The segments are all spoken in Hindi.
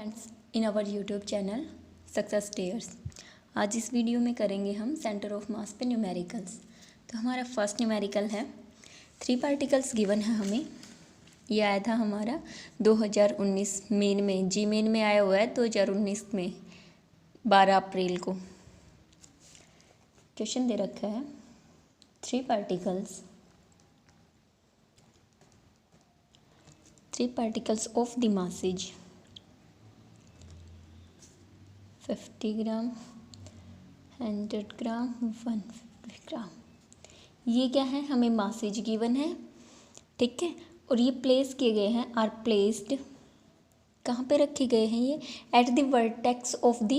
Friends in our YouTube channel success stairs. आज इस वीडियो में करेंगे हम सेंटर ऑफ मास पे न्यूमेरिकल्स। तो हमारा फर्स्ट न्यूमेरिकल है 3 पार्टिकल्स गिवन है हमें। ये आया था हमारा 2019 मेन में, जी मेन में आया हुआ है 2019 में 12 अप्रैल को। क्वेश्चन दे रखा है 3 पार्टिकल्स ऑफ द मासेज 50 ग्राम, 100 ग्राम, 150 ग्राम। ये क्या है, हमें मासेज गिवन है, ठीक है। और ये प्लेस किए गए हैं, आर प्लेस्ड, कहाँ पे रखे गए हैं ये, at the vertex of the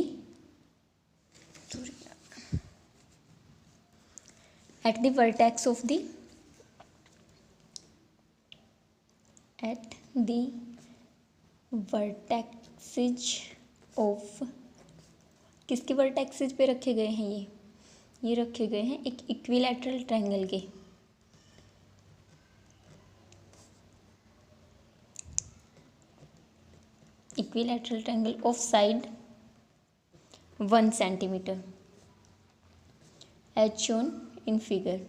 vertexes of, किसके वर्टेक्सेज पे रखे गए हैं ये रखे गए हैं एक इक्विलैटरल ट्रायंगल के। Equilateral triangle of side 1 centimetre as shown in figure.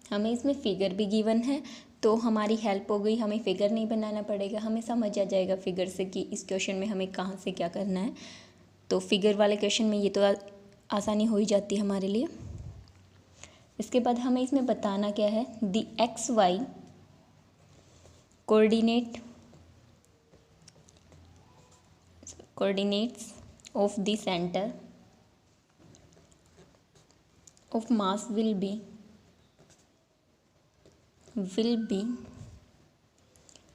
हमें इसमें फिगर भी गिवन है तो हमारी हेल्प हो गई, हमें फिगर नहीं बनाना पड़ेगा, हमें समझ आ जाएगा फिगर से कि इस क्वेश्चन में हमें कहाँ से क्या करना है। तो फिगर वाले क्वेश्चन में ये तो आसानी हो ही जाती है हमारे लिए। इसके बाद हमें इसमें बताना क्या है, the x y coordinates of the centre of mass will be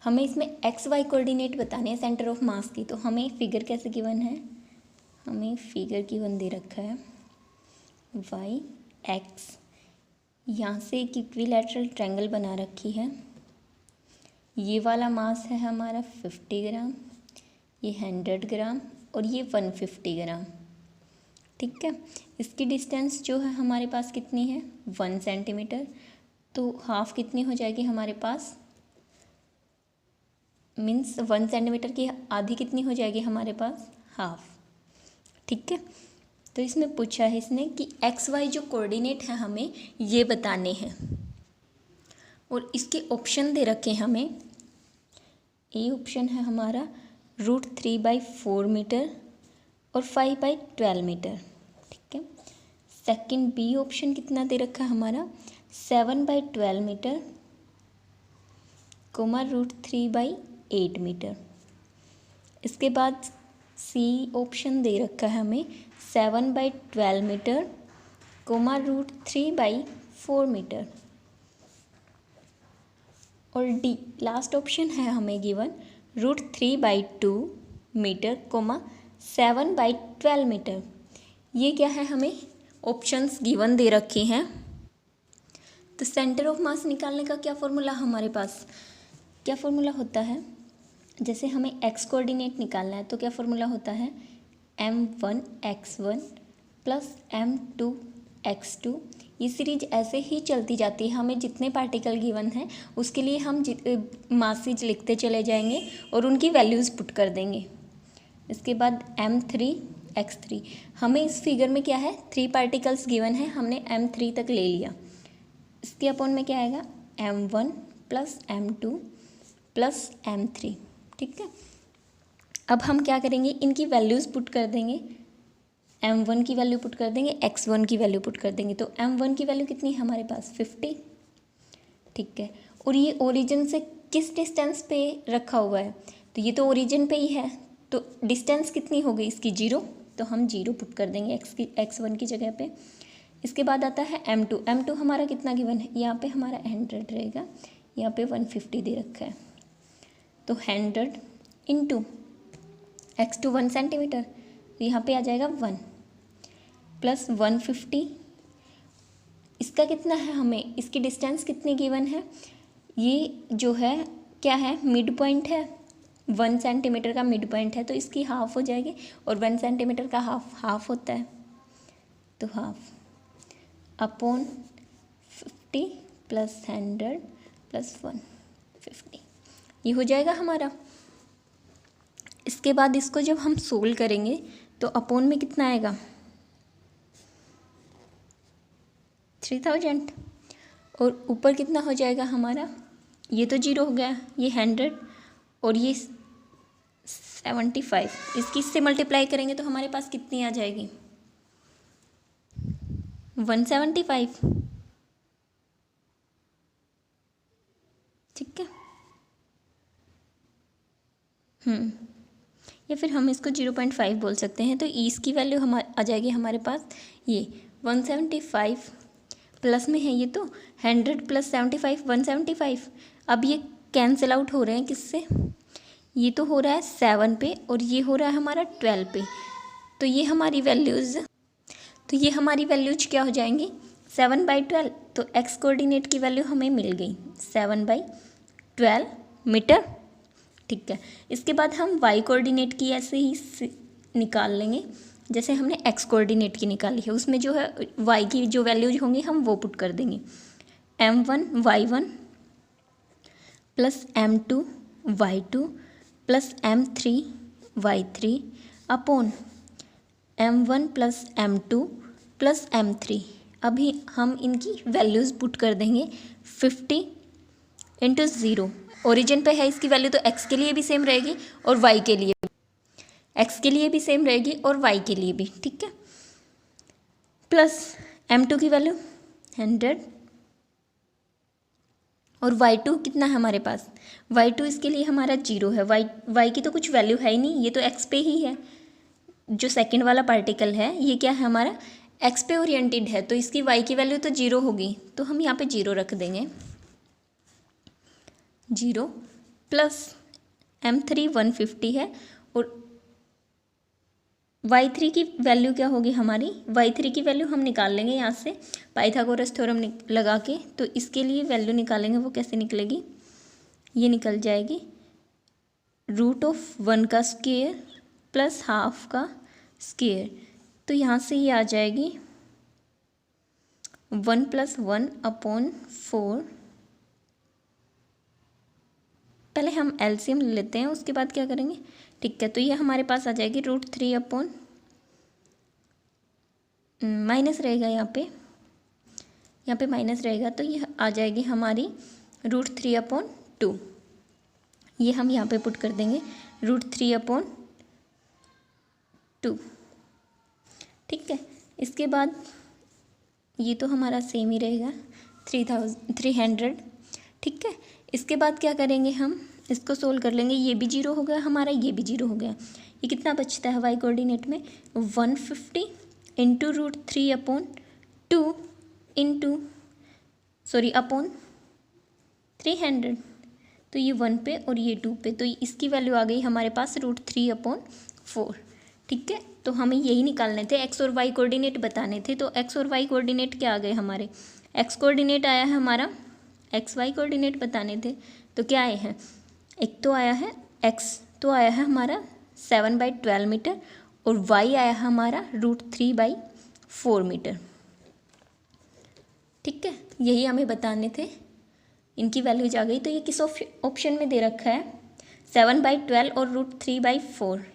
हमें इसमें एक्स वाई कोऑर्डिनेट बताने हैं सेंटर ऑफ मास की। तो हमें फिगर कैसे गिवन है, हमें फिगर गिवन दे रखा है वाई एक्स, यहाँ से एक इक्विलैटरल ट्रायंगल बना रखी है। ये वाला मास है हमारा 50 ग्राम, ये 100 ग्राम और ये 150 ग्राम, ठीक है। इसकी डिस्टेंस जो है हमारे पास कितनी है, 1 सेंटीमीटर। तो हाफ कितनी हो जाएगी हमारे पास, मीन्स 1 सेंटीमीटर की आधी कितनी हो जाएगी हमारे पास, हाफ, ठीक है। तो इसमें पूछा है इसने कि एक्स वाई जो कोऑर्डिनेट है हमें ये बताने हैं और इसके ऑप्शन दे रखे हैं हमें। ए ऑप्शन है हमारा √3/4 मीटर और 5/12 मीटर, ठीक है। सेकंड बी ऑप्शन कितना दे रखा है हमारा 7/12 मीटर, √3/8 मीटर। इसके बाद सी ऑप्शन दे रखा है हमें 7/12 मीटर, √3/4 मीटर। और डी लास्ट ऑप्शन है हमें गिवन √3/2 मीटर, 7/12 मीटर। ये क्या है, हमें ऑप्शंस गिवन दे रखे हैं। तो सेंटर ऑफ मास निकालने का क्या फॉर्मूला हमारे पास, क्या फॉर्मूला होता है, जैसे हमें एक्स कोऑर्डिनेट निकालना है तो क्या फॉर्मूला होता है, m1x1 प्लस m2x2। ये सीरीज ऐसे ही चलती जाती है, हमें जितने पार्टिकल गिवन हैं उसके लिए हम मासेज लिखते चले जाएंगे और उनकी वैल्यूज़ पुट कर देंगे। इसके बाद m3x3, हमें इस फिगर में क्या है 3 पार्टिकल्स गिवन है, हमने m3 तक ले लिया। इसके अपॉन में क्या आएगा m1 plus m2 plus m3, ठीक है। अब हम क्या करेंगे, इनकी वैल्यूज़ पुट कर देंगे, m1 की वैल्यू पुट कर देंगे, x1 की वैल्यू पुट कर देंगे। तो m1 की वैल्यू कितनी है हमारे पास 50, ठीक है। और ये ओरिजिन से किस डिस्टेंस पे रखा हुआ है, तो ये तो ओरिजिन पे ही है, तो डिस्टेंस कितनी हो गई इसकी 0, तो हम 0 पुट कर देंगे x1 की जगह पे। इसके बाद आता है m2 हमारा कितना गिवन है, यहाँ पे हमारा 100 रहेगा, यहाँ पे 150 दे रखा है। तो 100 इंटू x2 1 सेंटीमीटर, तो यहाँ पे आ जाएगा 1 प्लस 150। इसका कितना है, हमें इसकी डिस्टेंस कितनी गिवन है, ये जो है क्या है मिड पॉइंट है, 1 सेंटीमीटर का मिड पॉइंट है, तो इसकी हाफ हो जाएगी और 1 सेंटीमीटर का हाफ होता है, तो हाफ अपॉन 50 प्लस 100 प्लस 150, ये हो जाएगा हमारा। इसके बाद इसको जब हम सोल्व करेंगे तो अपॉन में कितना आएगा 3000 और ऊपर कितना हो जाएगा हमारा, ये तो 0 हो गया, ये 100 और ये 75, इसकी इससे मल्टीप्लाई करेंगे तो हमारे पास कितनी आ जाएगी 175। ठीक है। या फिर हम इसको 0.5 बोल सकते हैं। तो इसकी वैल्यू आ जाएगी हमारे पास ये 175 प्लस में है, ये तो 100 प्लस 75 175। अब ये कैंसिल आउट हो रहे हैं किससे, ये तो हो रहा है 7 पे और ये हो रहा है हमारा 12 पे। तो ये हमारी वैल्यूज क्या हो जाएंगी 7/12। तो एक्स कोऑर्डिनेट की वैल्यू हमें मिल गई 7/12 मीटर। ठीक है। इसके बाद हम वाई कोऑर्डिनेट की ऐसे ही निकाल लेंगे जैसे हमने एक्स कोऑर्डिनेट की निकाली है। उसमें जो है वाई की जो वैल्यूज होंगी हम वो पुट कर देंगे। m1 y1 plus m2 y2 plus m3 y3 upon m1 plus m2 plus m3। अभी हम इनकी वैल्यूज़ पुट कर देंगे 50 इंटू 0। ओरिजिन पे है इसकी वैल्यू तो x के लिए भी सेम रहेगी और y के लिए भी सेम रहेगी और y के लिए भी। ठीक है। प्लस m2 की वैल्यू 100 और y2 कितना है हमारे पास, y2 इसके लिए हमारा 0 है। y की तो कुछ वैल्यू है ही नहीं, ये तो x पे ही है। जो सेकंड वाला पार्टिकल है ये क्या है हमारा x पे ओरिएंटेड है, तो इसकी y की वैल्यू तो 0 होगी, तो हम यहाँ पे 0 रख देंगे। 0 प्लस m3 150 है और y3 की वैल्यू क्या होगी हमारी, y3 की वैल्यू हम निकाल लेंगे यहाँ से पाइथागोरस थ्योरम लगा के। तो इसके लिए वैल्यू निकालेंगे, वो कैसे निकलेगी, ये निकल जाएगी √1 का स्क्वायर प्लस हाफ का स्क्वायर। तो यहाँ से ये आ जाएगी 1 + 1/4। पहले हम एलसीएम ले लेते हैं, उसके बाद क्या करेंगे। ठीक है। तो ये हमारे पास आ जाएगी √3 माइनस रहेगा यहाँ पे माइनस रहेगा, तो ये आ जाएगी हमारी √3/2। ये हम यहाँ पे पुट कर देंगे √3/2। ठीक है। इसके बाद ये तो हमारा सेम ही रहेगा 300। ठीक है। इसके बाद क्या करेंगे, हम इसको सोल्व कर लेंगे। ये भी 0 हो गया हमारा, ये भी 0 हो गया। ये कितना बचता है वाई कोऑर्डिनेट में 150 इंटू √3/2 अपॉन 300। तो ये 1 पे और ये 2 पे, तो इसकी वैल्यू आ गई हमारे पास √3/4। ठीक है। तो हमें यही निकालने थे, एक्स और वाई कोऑर्डिनेट बताने थे। तो एक्स और वाई कोऑर्डिनेट क्या आ गए हमारे, एक्स कोऑर्डिनेट आया है हमारा, एक्स वाई कोऑर्डिनेट बताने थे तो क्या आए हैं, एक तो आया है एक्स तो आया है हमारा 7/12 मीटर और वाई आया है हमारा √3/4 मीटर। ठीक है। यही हमें बताने थे, इनकी वैल्यूज आ गई। तो ये किस ऑप्शन में दे रखा है 7/12 और √3/4।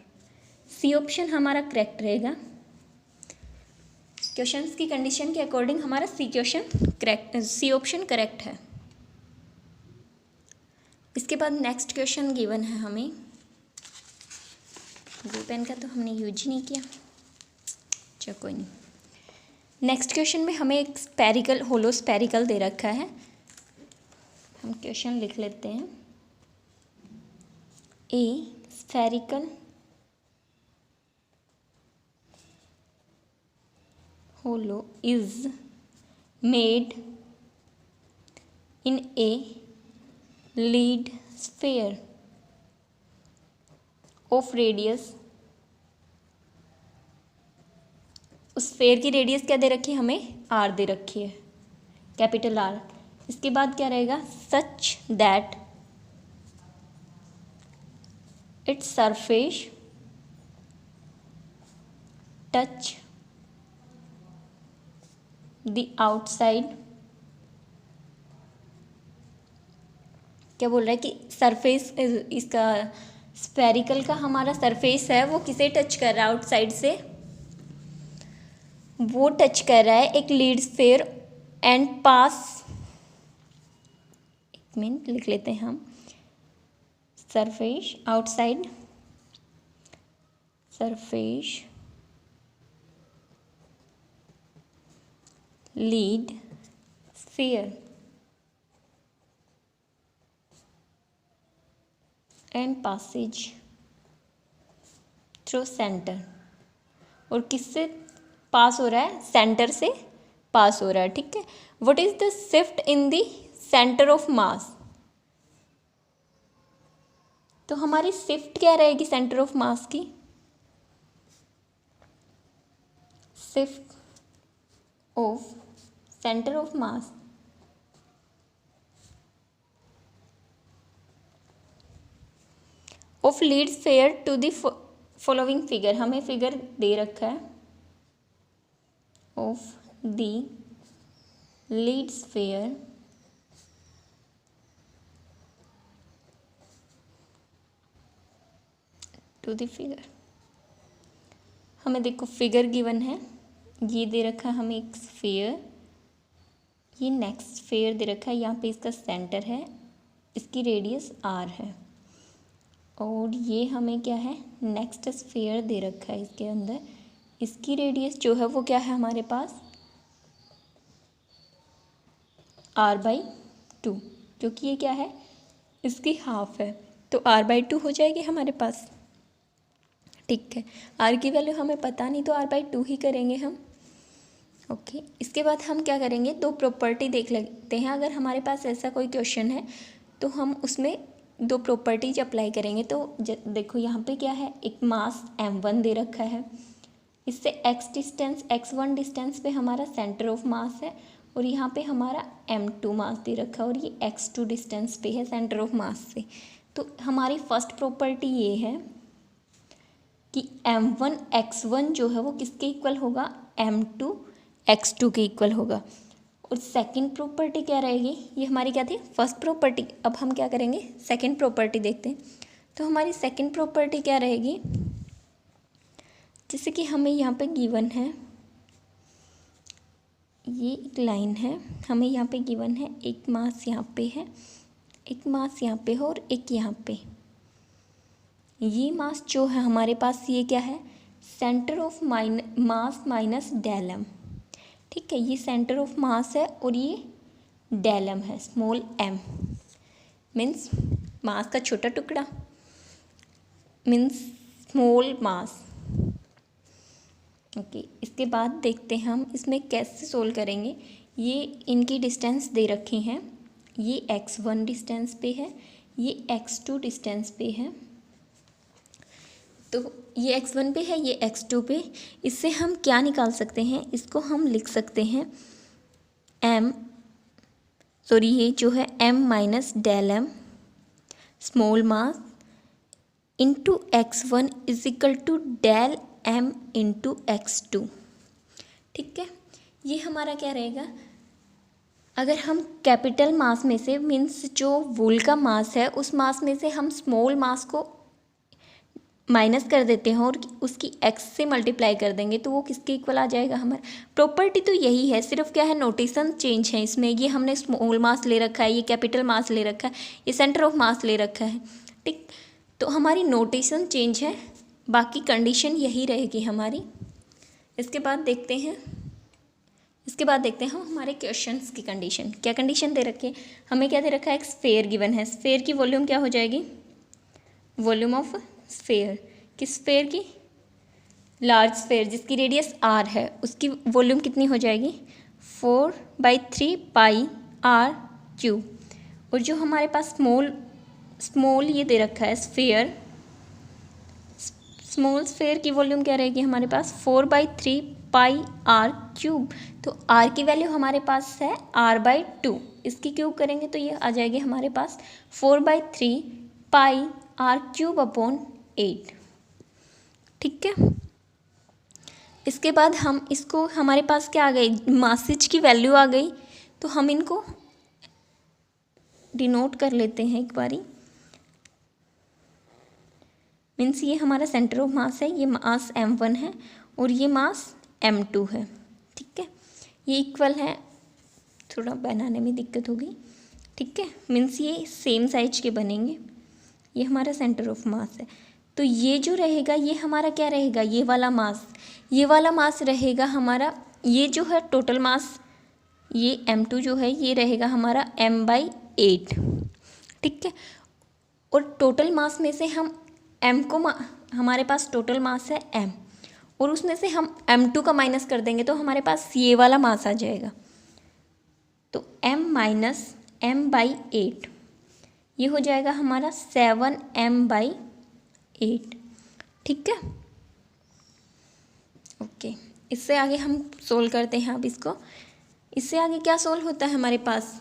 सी ऑप्शन हमारा करेक्ट रहेगा। क्वेश्चंस की कंडीशन के अकॉर्डिंग हमारा सी ऑप्शन करेक्ट है। इसके बाद नेक्स्ट क्वेश्चन गिवन है हमें, ब्लू पेन का तो हमने यूज ही नहीं किया, चलो कोई नहीं। नेक्स्ट क्वेश्चन में हमें एक स्पेरिकल होलो स्पेरिकल दे रखा है। हम क्वेश्चन लिख लेते हैं। ए spherical hollow is made in a lead sphere of radius। उस स्फेयर की रेडियस क्या दे रखी है हमें, r दे रखी है, कैपिटल R। इसके बाद क्या रहेगा, such that its surface touch the outside. क्या बोल रहा है कि सरफेस, इसका स्फेरिकल का हमारा सरफेस है वो किसे टच कर रहा है आउटसाइड से, वो टच कर रहा है एक लीड स्फीयर एंड पास, एक मिनट लिख लेते हैं हम, surface outside surface lead sphere and Passage through centre, और किससे पास हो रहा है, सेंटर से पास हो रहा है। ठीक है, what is the shift in the centre of mass, तो हमारी शिफ्ट क्या रहेगी सेंटर ऑफ मास की, shift of centre of mass of lead sphere to the following figure, हमें फिगर दे रखा है of the lead sphere to the figure, हमें देखो फिगर गिवन है, ये दे रखा है हमें एक स्फीयर, ये नेक्स्ट स्फीयर दे रखा है, यहाँ पे इसका सेंटर है, इसकी रेडियस आर है, और ये हमें क्या है नेक्स्ट स्फीयर दे रखा है इसके अंदर, इसकी रेडियस जो है वो क्या है हमारे पास r/2, क्योंकि ये क्या है इसकी हाफ है, तो r/2 हो जाएगी हमारे पास। ठीक है, r की वैल्यू हमें पता नहीं तो r/2 ही करेंगे हम। ओके, इसके बाद हम क्या करेंगे, दो प्रॉपर्टी देख लेते हैं। अगर हमारे पास ऐसा कोई क्वेश्चन है तो हम उसमें दो प्रॉपर्टीज अप्लाई करेंगे। तो देखो यहाँ पे क्या है, एक मास m1 दे रखा है, इससे x1 डिस्टेंस पे हमारा सेंटर ऑफ मास है, और यहाँ पे हमारा m2 मास दे रखा है, और ये x2 डिस्टेंस पे है सेंटर ऑफ मास से। तो हमारी फर्स्ट प्रॉपर्टी ये है कि m1 x1 जो है वो किसके इक्वल होगा, m2 x2 के इक्वल होगा। और सेकंड प्रॉपर्टी क्या रहेगी, ये हमारी क्या थी फर्स्ट प्रॉपर्टी, अब हम क्या करेंगे सेकंड प्रॉपर्टी देखते हैं। तो हमारी सेकंड प्रॉपर्टी क्या रहेगी, जैसे कि हमें यहाँ पे गिवन है, ये एक लाइन है, हमें यहाँ पे गिवन है एक मास यहाँ पे है, एक मास यहाँ पे है, और एक यहाँ पे। ये मास जो है हमारे पास ये क्या है, centre of mass minus del m. ठीक है, ये सेंटर ऑफ मास है और ये डेल एम है, स्मॉल एम मीन्स मास का छोटा टुकड़ा, मीन्स स्मॉल मास। ओके, इसके बाद देखते हैं हम इसमें कैसे सोल्व करेंगे। ये इनकी डिस्टेंस दे रखी हैं, ये x1 डिस्टेंस पे है, ये x2 डिस्टेंस पे है। तो ये x1 पे है, ये x2 पे। इससे हम क्या निकाल सकते हैं, इसको हम लिख सकते हैं ये जो है m minus del m small mass into x1 is equal to del m into x2। ठीक है, ये हमारा क्या रहेगा, अगर हम कैपिटल मास में से मीन्स जो वूल का मास है उस मास में से हम स्मॉल मास को माइनस कर देते हैं और उसकी x से मल्टीप्लाई कर देंगे तो वो किसके इक्वल आ जाएगा हमारा। प्रॉपर्टी तो यही है, सिर्फ क्या है नोटेशन चेंज है इसमें। ये हमने स्मॉल मास ले रखा है, ये कैपिटल मास ले रखा है, ये सेंटर ऑफ मास ले रखा है। ठीक, तो हमारी नोटेशन चेंज है, बाकी कंडीशन यही रहेगी हमारी। इसके बाद देखते हैं हम हमारे क्वेश्चंस की कंडीशन। क्या कंडीशन दे रखी है, हमें क्या दे रखा है, एक स्फेयर गिवन है। स्फेयर की वॉल्यूम क्या हो जाएगी, वॉल्यूम ऑफ स्फेयर, किस स्फेयर की, लार्ज स्फेयर जिसकी रेडियस r है उसकी वॉल्यूम कितनी हो जाएगी 4/3 पाई r क्यूब। और जो हमारे पास स्मॉल ये दे रखा है स्फेयर, स्मॉल स्फेयर की वॉल्यूम क्या रहेगी हमारे पास 4/3 पाई r क्यूब। तो r की वैल्यू हमारे पास है r/2, इसकी क्यूब करेंगे तो ये आ जाएगी हमारे पास 4/3 पाई r क्यूब अपॉन 8। ठीक है, इसके बाद हम इसको, हमारे पास क्या आ गई, मासेज की वैल्यू आ गई, तो हम इनको डिनोट कर लेते हैं एक बारी। मीन्स ये हमारा सेंटर ऑफ मास है, ये मास m1 है और ये मास m2 है। ठीक है, ये इक्वल है, थोड़ा बनाने में दिक्कत होगी। ठीक है, मीन्स ये सेम साइज के बनेंगे। ये हमारा सेंटर ऑफ मास है। तो ये जो रहेगा ये हमारा क्या रहेगा, ये वाला मास रहेगा हमारा, ये जो है टोटल मास, ये m2 जो है ये रहेगा हमारा m/8। ठीक है, और टोटल मास में से हम m को हमारे पास टोटल मास है m, और उसमें से हम m2 का माइनस कर देंगे तो हमारे पास ये वाला मास आ जाएगा। तो m माइनस m/8 ये हो जाएगा हमारा 7m/8। ठीक है, ओके। इससे आगे हम सोल्व करते हैं। अब इससे आगे क्या सोल्व होता है हमारे पास,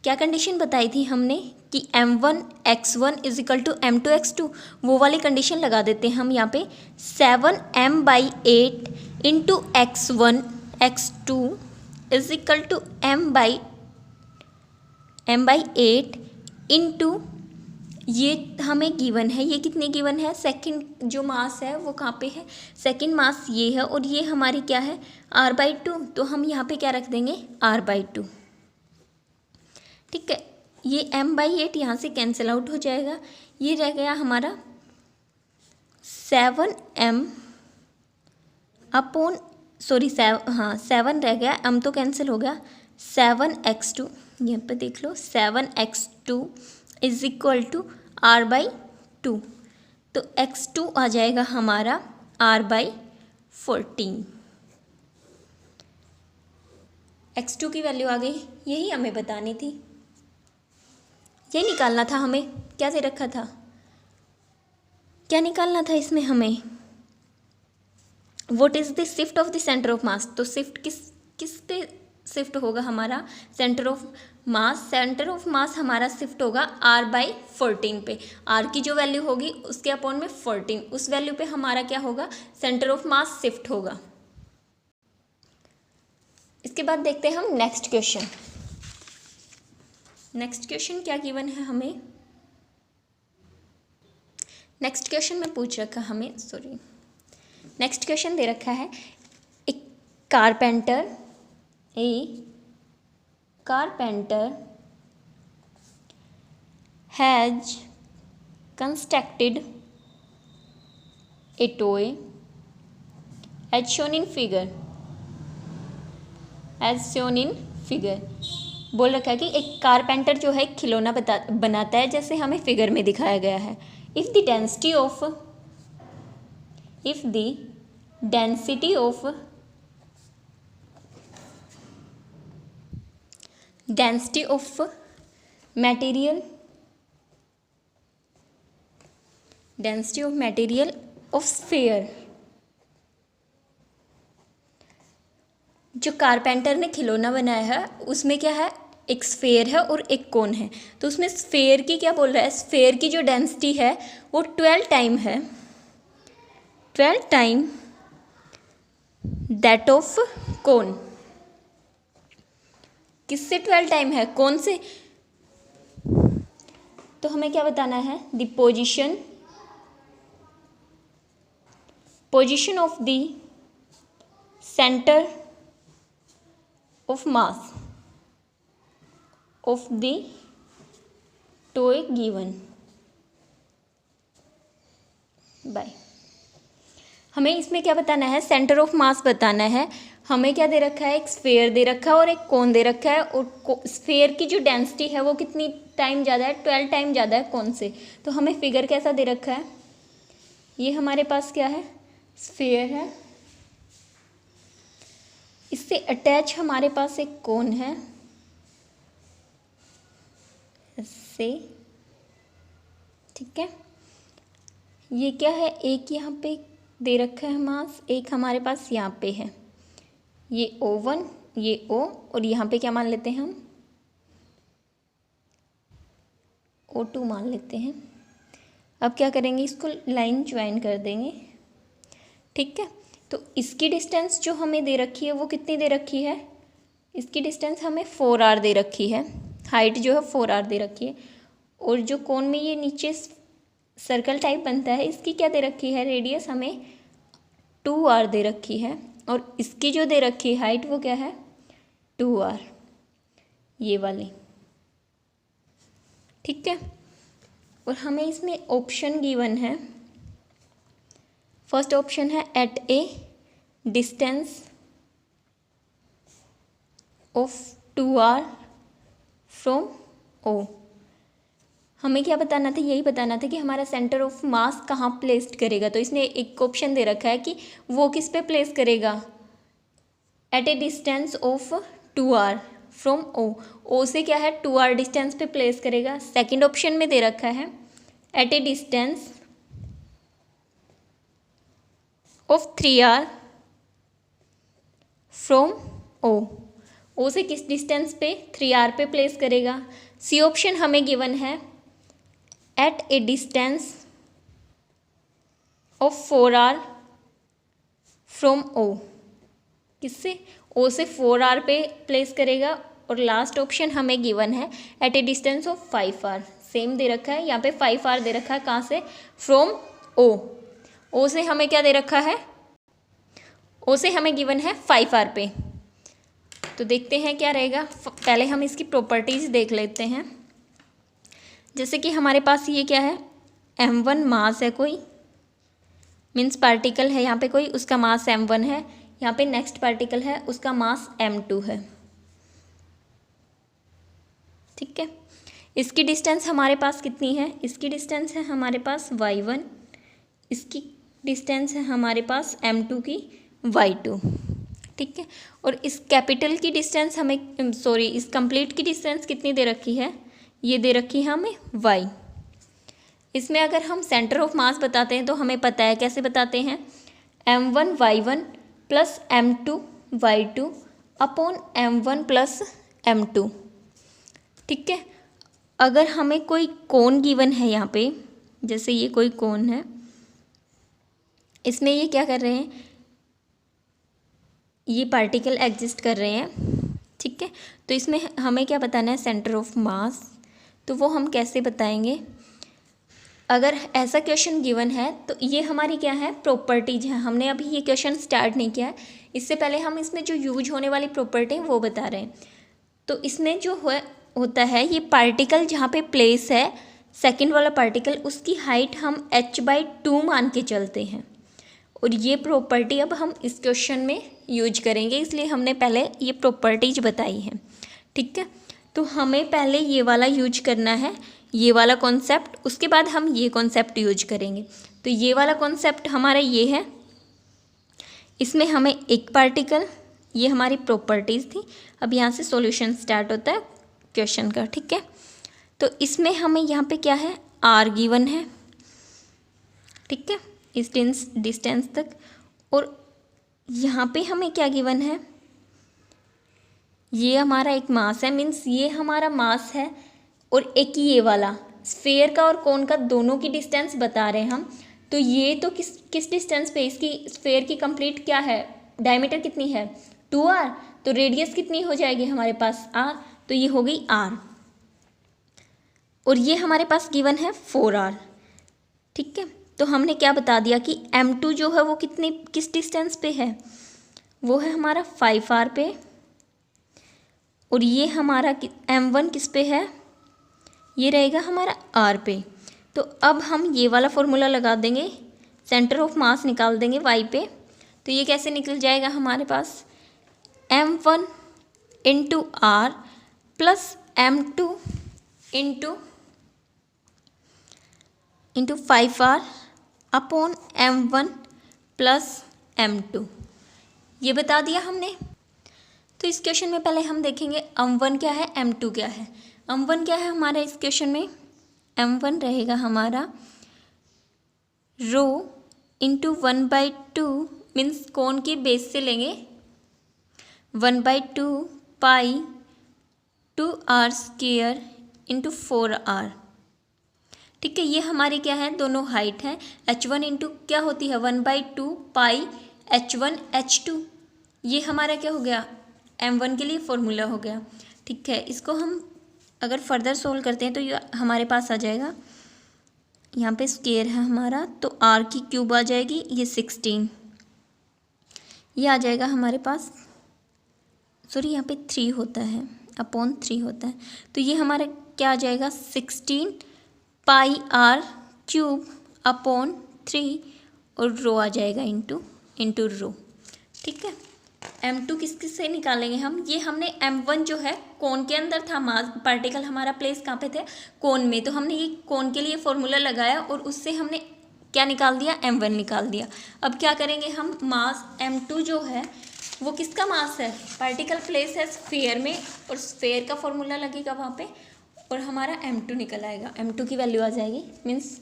क्या कंडीशन बताई थी हमने कि m1 x1 is equal to m2 x2, वो वाली कंडीशन लगा देते हैं हम यहाँ पे। 7m/8 into x1 x2 is equal to m/8 into ये हमें गिवन है, ये कितने गिवन है, सेकंड जो मास है वो कहाँ पे है, सेकंड मास ये है, और ये हमारी क्या है r/2, तो हम यहाँ पे क्या रख देंगे r/2। ठीक है, ये m/8 यहाँ से कैंसिल आउट हो जाएगा, ये रह गया हमारा 7m अपॉन 7 रह गया, m तो कैंसिल हो गया, 7x2, यहाँ पे देख लो 7x2 is equal to r/2, तो x2 आ जाएगा हमारा r/14। x2 की वैल्यू आ गई, यही हमें बतानी थी, यही निकालना था हमें। क्या दे रखा था, क्या निकालना था इसमें हमें, what is the shift of the centre of mass. तो शिफ्ट किस पे शिफ्ट होगा हमारा, सेंटर ऑफ मास हमारा शिफ्ट होगा r/14 पे। r की जो वैल्यू होगी उसके अपॉन में 14, उस वैल्यू पे हमारा क्या होगा, सेंटर ऑफ मास शिफ्ट होगा। इसके बाद देखते हैं हम नेक्स्ट क्वेश्चन। नेक्स्ट क्वेश्चन क्या गिवन है हमें, नेक्स्ट क्वेश्चन में पूछ रखा हमें, नेक्स्ट क्वेश्चन दे रखा है, एक carpenter has constructed a toy as shown in figure, बोल रखा है कि एक कारपेंटर जो है खिलौना बनाता है, जैसे हमें फिगर में दिखाया गया है। If the density of material of sphere, जो कारपेंटर ने खिलौना बनाया है उसमें क्या है, एक स्फीयर है और एक कोन है। तो उसमें स्फीयर की क्या बोल रहा है, स्फीयर की जो डेंसिटी है वो 12 टाइम है, 12 टाइम दैट ऑफ कोन। किससे 12 टाइम है, कौन से, तो हमें क्या बताना है, the position of the centre of mass of the toy given by. हमें इसमें क्या बताना है, सेंटर ऑफ मास बताना है। हमें क्या दे रखा है, एक स्फीयर दे रखा है और एक कोन दे रखा है, और स्फीयर की जो डेंसिटी है वो कितनी टाइम ज़्यादा है, 12 टाइम ज़्यादा है कोन से। तो हमें फिगर कैसा दे रखा है, ये हमारे पास क्या है, स्फीयर है, इससे अटैच हमारे पास एक कोन है इससे। ठीक है, ये क्या है, एक यहाँ पे दे रखा है मास, एक हमारे पास यहाँ पे है, ये O1 ये O, और यहाँ पे क्या मान लेते हैं हम, O2 मान लेते हैं। अब क्या करेंगे, इसको लाइन ज्वाइन कर देंगे। ठीक है, तो इसकी डिस्टेंस जो हमें दे रखी है वो कितनी दे रखी है, इसकी डिस्टेंस हमें 4r दे रखी है, हाइट जो है 4r दे रखी है, और जो कोन में ये नीचे सर्कल टाइप बनता है। इसकी क्या दे रखी है, रेडियस हमें 2r दे रखी है, और इसकी जो दे रखी है हाइट वो क्या है 2r, ये वाली, ठीक है। और हमें इसमें ऑप्शन गिवन है। फर्स्ट ऑप्शन है at a distance of 2r from O। हमें क्या बताना था, यही बताना था कि हमारा सेंटर ऑफ मास कहाँ प्लेस्ड करेगा। तो इसने एक ऑप्शन दे रखा है कि वो किस पे प्लेस करेगा, at a distance of 2r from O से क्या है 2r डिस्टेंस पे प्लेस करेगा। सेकंड ऑप्शन में दे रखा है at a distance of 3r from O से किस डिस्टेंस पे 3r पे प्लेस करेगा। सी ऑप्शन हमें गिवन है at a distance of 4r from O, किससे O से 4r पे प्लेस करेगा। और लास्ट ऑप्शन हमें गिवन है at a distance of 5r, same दे रखा है यहाँ पे 5r दे रखा है, कहाँ से, फ्रॉम O से हमें क्या दे रखा है, O से हमें गिवन है 5r पे। तो देखते हैं क्या रहेगा। पहले हम इसकी प्रॉपर्टीज़ देख लेते हैं। जैसे कि हमारे पास ये क्या है, m1 मास है कोई, मीन्स पार्टिकल है यहाँ पे कोई, उसका मास m1 है। यहाँ पे नेक्स्ट पार्टिकल है, उसका मास m2 है, ठीक है। इसकी डिस्टेंस हमारे पास कितनी है, इसकी डिस्टेंस है हमारे पास y1, इसकी डिस्टेंस है हमारे पास m2 की y2, ठीक है। और इस कैपिटल की डिस्टेंस हमें इस कंप्लीट की डिस्टेंस कितनी दे रखी है, ये दे रखी है हमें y। इसमें अगर हम सेंटर ऑफ मास बताते हैं तो हमें पता है कैसे बताते हैं, m1 y1 plus m2 y2 upon m1 plus m2, ठीक है। अगर हमें कोई कोण गिवन है यहाँ पे, जैसे ये कोई कोण है, इसमें ये क्या कर रहे हैं, ये पार्टिकल एग्जिस्ट कर रहे हैं, ठीक है। तो इसमें हमें क्या बताना है, सेंटर ऑफ मास। तो वो हम कैसे बताएंगे, अगर ऐसा क्वेश्चन गिवन है तो ये हमारी क्या है, प्रॉपर्टीज है। हमने अभी ये क्वेश्चन स्टार्ट नहीं किया है, इससे पहले हम इसमें जो यूज होने वाली प्रॉपर्टी है वो बता रहे हैं। तो इसमें जो होता है, ये पार्टिकल जहाँ पे प्लेस है सेकंड वाला पार्टिकल, उसकी हाइट हम h/2 मान के चलते हैं। और ये प्रॉपर्टी अब हम इस क्वेश्चन में यूज करेंगे, इसलिए हमने पहले ये प्रॉपर्टीज बताई है, ठीक है। तो हमें पहले ये वाला यूज करना है, ये वाला कॉन्सेप्ट, उसके बाद हम ये कॉन्सेप्ट यूज करेंगे। तो ये वाला कॉन्सेप्ट हमारा ये है, इसमें हमें एक पार्टिकल, ये हमारी प्रॉपर्टीज़ थी। अब यहाँ से सॉल्यूशन स्टार्ट होता है क्वेश्चन का, ठीक है। तो इसमें हमें यहाँ पे क्या है, r गिवन है, ठीक है, इस डिस्टेंस तक। और यहाँ पे हमें क्या गिवन है, ये हमारा एक मास है, मीन्स ये हमारा मास है। और एक ये वाला स्फेयर का और कोन का दोनों की डिस्टेंस बता रहे हैं हम। तो ये तो किस डिस्टेंस पे, इसकी स्फेयर की कंप्लीट क्या है, डायमीटर कितनी है 2r, तो रेडियस कितनी हो जाएगी हमारे पास r, तो ये हो गई r। और ये हमारे पास गिवन है 4r, ठीक है। तो हमने क्या बता दिया कि m2 जो है वो किस डिस्टेंस पे है, वो है हमारा 5r पे। और ये हमारा m1 किस पे है, ये रहेगा हमारा r पे। तो अब हम ये वाला फॉर्मूला लगा देंगे, सेंटर ऑफ मास निकाल देंगे y पे। तो ये कैसे निकल जाएगा हमारे पास, m1 into r plus m2 into 5r upon m1 plus m2, ये बता दिया हमने। तो इस क्वेश्चन में पहले हम देखेंगे m1 क्या है, m2 क्या है। m1 क्या है हमारा इस क्वेश्चन में, m1 रहेगा हमारा रो इंटू 1/2, मीन्स कोण की बेस से लेंगे 1/2 पाई 2r² इंटू 4r, ठीक है। ये हमारी क्या है, दोनों हाइट है। h1 इंटू क्या होती है 1/2 पाई h1 h2, ये हमारा क्या हो गया, m1 के लिए फॉर्मूला हो गया, ठीक है। इसको हम अगर फर्दर सोल्व करते हैं तो ये हमारे पास आ जाएगा यहाँ पे स्क्वायर है हमारा, तो आर की क्यूब आ जाएगी, ये 16, ये आ जाएगा हमारे पास, सॉरी यहाँ पे 3 होता है, अपॉन 3 होता है, तो ये हमारा क्या आ जाएगा 16 पाई आर क्यूब अपॉन 3 और रो आ जाएगा इंटू रो। ठीक है, m2 किस से निकालेंगे हम, ये हमने m1 जो है कोन के अंदर था, मास पार्टिकल हमारा प्लेस कहाँ पे थे, कोन में, तो हमने ये कोन के लिए फॉर्मूला लगाया और उससे हमने क्या निकाल दिया, m1 निकाल दिया। अब क्या करेंगे हम, मास m2 जो है वो किसका मास है, पार्टिकल प्लेस है स्फीयर में, और स्फीयर का फॉर्मूला लगेगा वहाँ पे और हमारा m2 निकल आएगा, m2 की वैल्यू आ जाएगी, मीन्स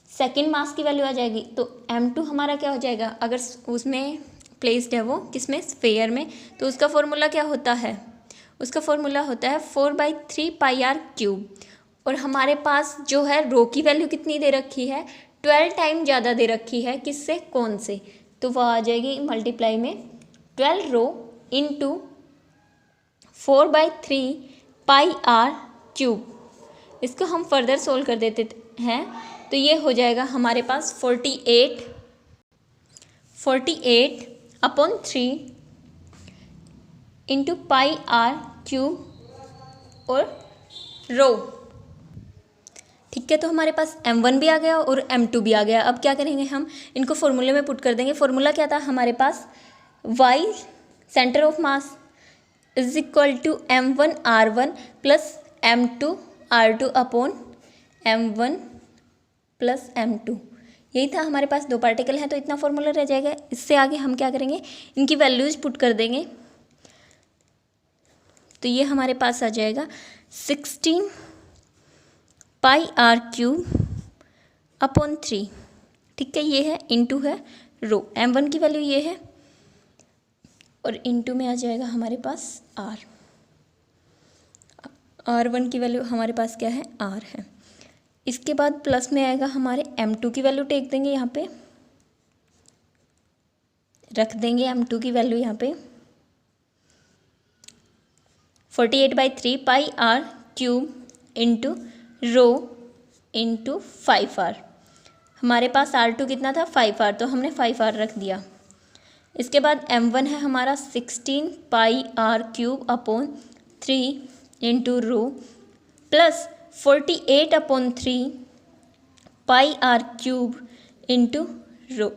सेकेंड मास की वैल्यू आ जाएगी। तो m2 हमारा क्या हो जाएगा, अगर उसमें प्लेस्ड है वो किसमें, स्फीयर में, तो उसका फॉर्मूला क्या होता है, उसका फॉर्मूला होता है 4/3 पाई आर क्यूब, और हमारे पास जो है रो की वैल्यू कितनी दे रखी है, 12 टाइम ज़्यादा दे रखी है, किससे, कौन से, तो वह आ जाएगी मल्टीप्लाई में 12 रो इंटू 4/3 पाई आर क्यूब। इसको हम फर्दर सोल्व कर देते हैं, तो ये हो जाएगा हमारे पास 48 upon 3 into pi r cube और रो। ठीक है, तो हमारे पास m1 भी आ गया और m2 भी आ गया। अब क्या करेंगे हम, इनको फॉर्मूले में पुट कर देंगे। फॉर्मूला क्या था हमारे पास, y centre of mass is equal to m1 r1 plus m2 r2 upon m1 plus m2। यही था हमारे पास, दो पार्टिकल हैं तो इतना फॉर्मूला रह जाएगा। इससे आगे हम क्या करेंगे, इनकी वैल्यूज पुट कर देंगे, तो ये हमारे पास आ जाएगा 16 पाई आर क्यूब अपॉन 3। ठीक है, ये है इंटू है रो, m1 की वैल्यू ये है और इंटू में आ जाएगा हमारे पास r1 की वैल्यू हमारे पास क्या है, r है। इसके बाद प्लस में आएगा हमारे m2 की वैल्यू, टेक देंगे यहाँ पे, रख देंगे m2 की वैल्यू यहाँ पे 48/3 pi r cube into rho into 5r। हमारे पास r2 कितना था, 5r, तो हमने 5r रख दिया। इसके बाद m1 है हमारा 16 pi r cube upon 3 into rho plus 48 upon 3 pi r cube into rho.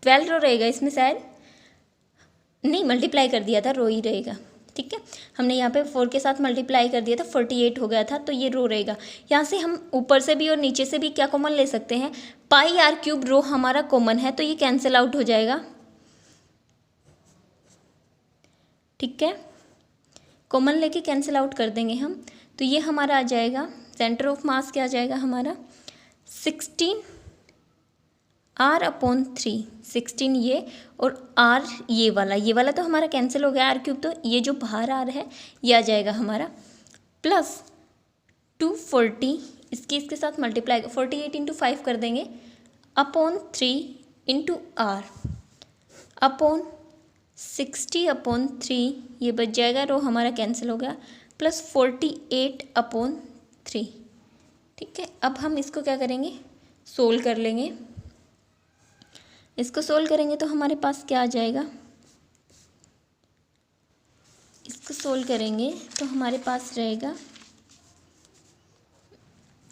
12 rho रहेगा इसमें, शायद नहीं, मल्टीप्लाई कर दिया था, रो ही रहेगा। ठीक है, हमने यहाँ पे 4 के साथ मल्टीप्लाई कर दिया था, 48 हो गया था, तो ये रो रहेगा। यहाँ से हम ऊपर से भी और नीचे से भी क्या कॉमन ले सकते हैं, पाई आर क्यूब रो हमारा कॉमन है, तो ये कैंसिल आउट हो जाएगा। ठीक है, कॉमन लेके कैंसिल आउट कर देंगे हम, तो ये हमारा आ जाएगा, सेंटर ऑफ मास क्या आ जाएगा हमारा 16 r अपॉन 3, 16 ये और r ये वाला तो हमारा कैंसिल हो गया, आर क्यूब, तो ये जो बाहर आर है ये आ जाएगा हमारा प्लस 240, इसके साथ मल्टीप्लाई 48 इंटू 5 कर देंगे upon 3 into r upon 60 upon 3, ये बच जाएगा, रो हमारा कैंसिल हो गया, प्लस 48 अपॉन 3। ठीक है, अब हम इसको क्या करेंगे, सोल्व कर लेंगे। इसको सोल्व करेंगे तो हमारे पास क्या आ जाएगा, इसको सोल्व करेंगे तो हमारे पास रहेगा,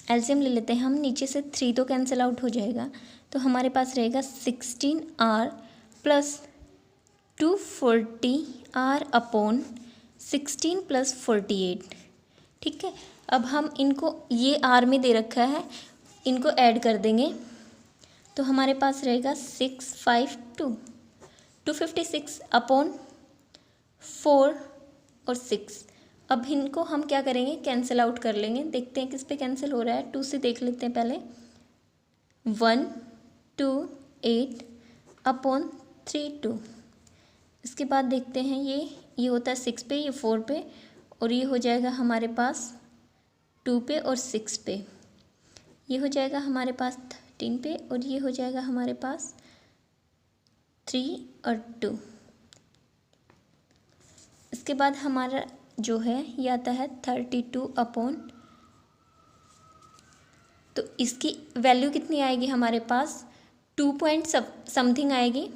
एलसीएम ले लेते हैं हम, नीचे से 3 तो कैंसिल आउट हो जाएगा, तो हमारे पास रहेगा 16r plus 240r upon 16 plus 48। ठीक है, अब हम इनको, ये r में दे रखा है, इनको ऐड कर देंगे, तो हमारे पास रहेगा 256 अपॉन 4 और 6। अब इनको हम क्या करेंगे, कैंसिल आउट कर लेंगे, देखते हैं किस पे कैंसिल हो रहा है, 2 से देख लेते हैं पहले, 128 अपॉन 32। इसके बाद देखते हैं ये होता है 6 पे, ये 4 पे, और ये हो जाएगा हमारे पास 2 पे और 6 पे, ये हो जाएगा हमारे पास 13 पे, और ये हो जाएगा हमारे पास 3 और 2। इसके बाद हमारा जो है ये आता है 32 अपॉन तो इसकी वैल्यू कितनी आएगी हमारे पास, 2 पॉइंट समथिंग आएगी।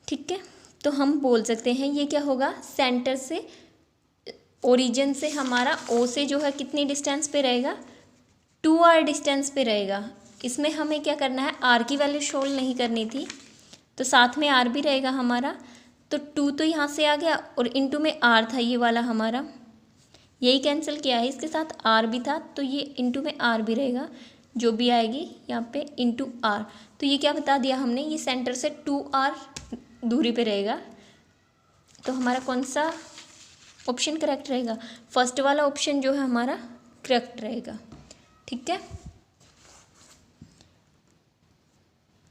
ठीक है, तो हम बोल सकते हैं ये क्या होगा, सेंटर से ओरिजिन से हमारा ओ से जो है कितनी डिस्टेंस पे रहेगा, 2r डिस्टेंस पे रहेगा। इसमें हमें क्या करना है, r की वैल्यू सोल्व नहीं करनी थी, तो साथ में r भी रहेगा हमारा। तो 2 तो यहाँ से आ गया और इनटू में r था ये वाला हमारा, यही कैंसिल किया है, इसके साथ r भी था तो ये इनटू में r भी रहेगा, जो भी आएगी यहाँ पे इनटू r। तो ये क्या बता दिया हमने, ये सेंटर से 2r दूरी पे रहेगा। तो हमारा कौन सा ऑप्शन करेक्ट रहेगा, फर्स्ट वाला ऑप्शन जो है हमारा करेक्ट रहेगा। ठीक है,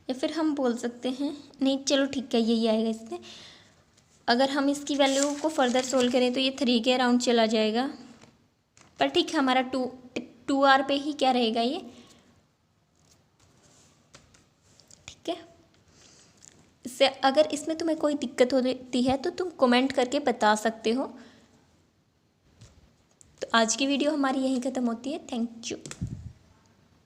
या फिर हम बोल सकते हैं, नहीं चलो ठीक है यही आएगा इसमें। अगर हम इसकी वैल्यू को फर्दर सोल्व करें तो ये 3 के अराउंड चला जाएगा, पर ठीक है हमारा 2r पे ही क्या रहेगा ये। ठीक है, इससे अगर इसमें तुम्हें कोई दिक्कत होती है तो तुम कमेंट करके बता सकते हो। तो आज की वीडियो हमारी यहीं ख़त्म होती है। Thank you.